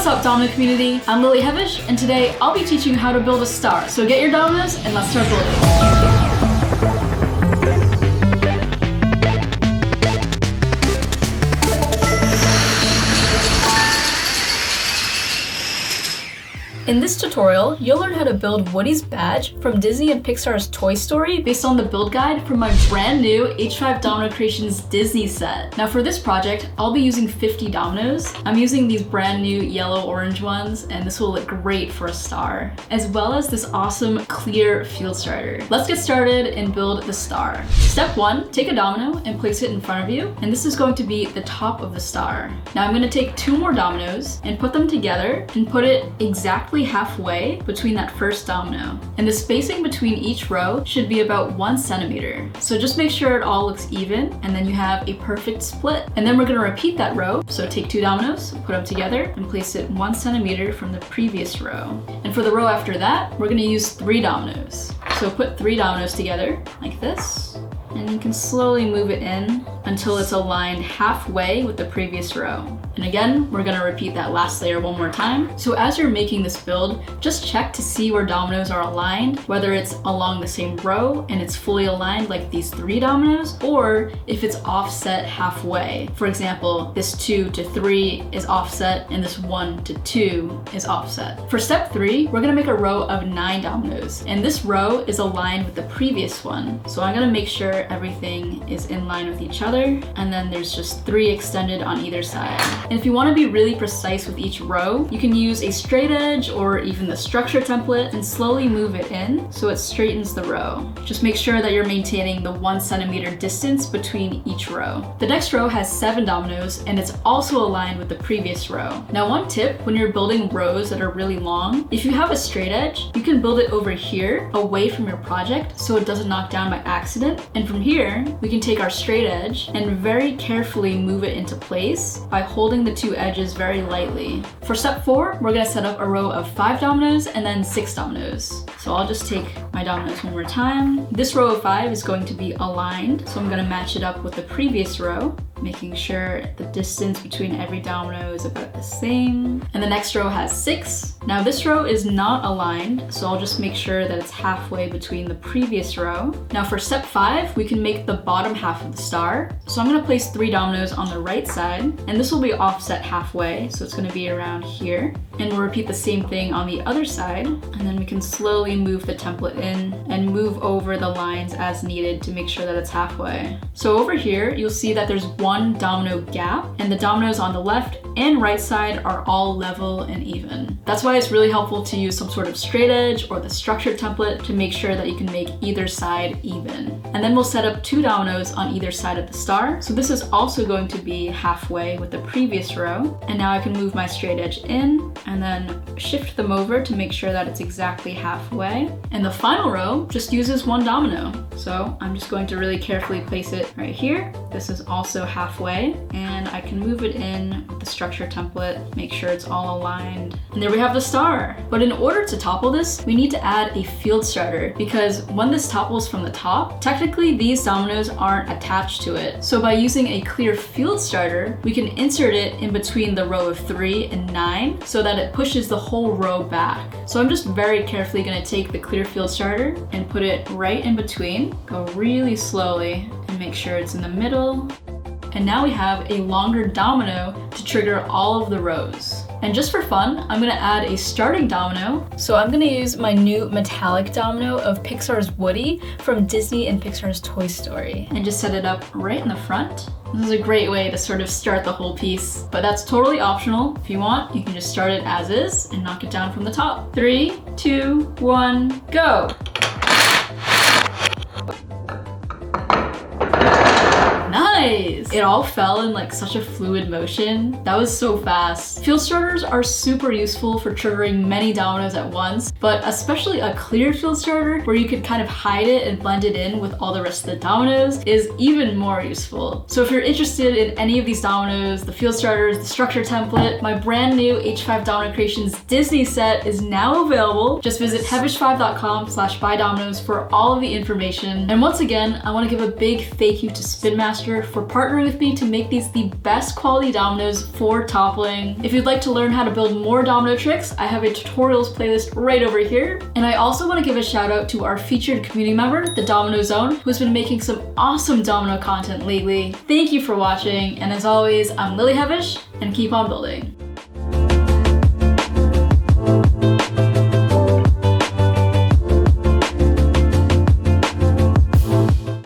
What's up, Domino community? I'm Lily Hevish, and today I'll be teaching you how to build a star. So get your dominoes and let's start building. In this tutorial, you'll learn how to build Woody's badge from Disney and Pixar's Toy Story based on the build guide from my brand new H5 Domino Creations Disney set. Now for this project, I'll be using 50 dominoes. I'm using these brand new yellow-orange ones, and this will look great for a star, as well as this awesome clear field starter. Let's get started and build the star. Step 1, take a domino and place it in front of you, and this is going to be the top of the star. Now I'm going to take 2 more dominoes and put them together and put it exactly halfway between that first domino. And the spacing between each row should be about 1 centimeter. So just make sure it all looks even, and then you have a perfect split. And then we're going to repeat that row. So take 2 dominoes, put them together, and place it 1 centimeter from the previous row. And for the row after that, we're going to use 3 dominoes. So put 3 dominoes together like this, and you can slowly move it in until it's aligned halfway with the previous row. And again, we're gonna repeat that last layer one more time. So as you're making this build, just check to see where dominoes are aligned, whether it's along the same row and it's fully aligned like these 3 dominoes, or if it's offset halfway. For example, this 2 to 3 is offset and this 1 to 2 is offset. For step 3, we're gonna make a row of 9 dominoes, and this row is aligned with the previous one. So I'm gonna make sure everything is in line with each other, and then there's just 3 extended on either side. And if you want to be really precise with each row, you can use a straight edge or even the structure template and slowly move it in so it straightens the row. Just make sure that you're maintaining the 1 centimeter distance between each row. The next row has 7 dominoes, and it's also aligned with the previous row. Now one tip when you're building rows that are really long, if you have a straight edge, you can build it over here away from your project so it doesn't knock down by accident. And from here, we can take our straight edge and very carefully move it into place by holding the 2 edges very lightly. For step 4, we're gonna set up a row of 5 dominoes and then 6 dominoes. So I'll just take my dominoes one more time. This row of 5 is going to be aligned, so I'm gonna match it up with the previous row, making sure the distance between every domino is about the same. And the next row has 6. Now this row is not aligned, so I'll just make sure that it's halfway between the previous row. Now for step 5, we can make the bottom half of the star. So I'm gonna place 3 dominoes on the right side, and this will be offset halfway, so it's gonna be around here. And we'll repeat the same thing on the other side, and then we can slowly move the template in and move over the lines as needed to make sure that it's halfway. So over here, you'll see that there's 1 domino gap, and the dominoes on the left and right side are all level and even. That's why it's really helpful to use some sort of straight edge or the structure template to make sure that you can make either side even. And then we'll set up 2 dominoes on either side of the star. So this is also going to be halfway with the previous row. And now I can move my straight edge in and then shift them over to make sure that it's exactly halfway. And the final row just uses 1 domino. So I'm just going to really carefully place it right here. This is also halfway, and I can move it in with the structure template, make sure it's all aligned. And there we have the star. But in order to topple this, we need to add a field starter, because when this topples from the top, technically these dominoes aren't attached to it. So by using a clear field starter, we can insert it in between the row of 3 and 9 so that it pushes the whole row back. So I'm just very carefully gonna take the clear field starter and put it right in between, go really slowly, and make sure it's in the middle. And now we have a longer domino to trigger all of the rows. And just for fun, I'm gonna add a starting domino. So I'm gonna use my new metallic domino of Pixar's Woody from Disney and Pixar's Toy Story, and just set it up right in the front. This is a great way to sort of start the whole piece, but that's totally optional. If you want, you can just start it as is and knock it down from the top. 3, 2, 1, go! Nice! It all fell in like such a fluid motion. That was so fast. Field starters are super useful for triggering many dominoes at once, but especially a clear field starter where you could kind of hide it and blend it in with all the rest of the dominoes is even more useful. So if you're interested in any of these dominoes, the field starters, the structure template, my brand new H5 Domino Creations Disney set is now available. Just visit hevish5.com/buydominoes for all of the information. And once again, I want to give a big thank you to Spin Master for partnering partnering with me to make these the best quality dominoes for toppling. If you'd like to learn how to build more domino tricks, I have a tutorials playlist right over here. And I also want to give a shout out to our featured community member, the Domino Zone, who's been making some awesome domino content lately. Thank you for watching, and as always, I'm Lily Hevish, and keep on building.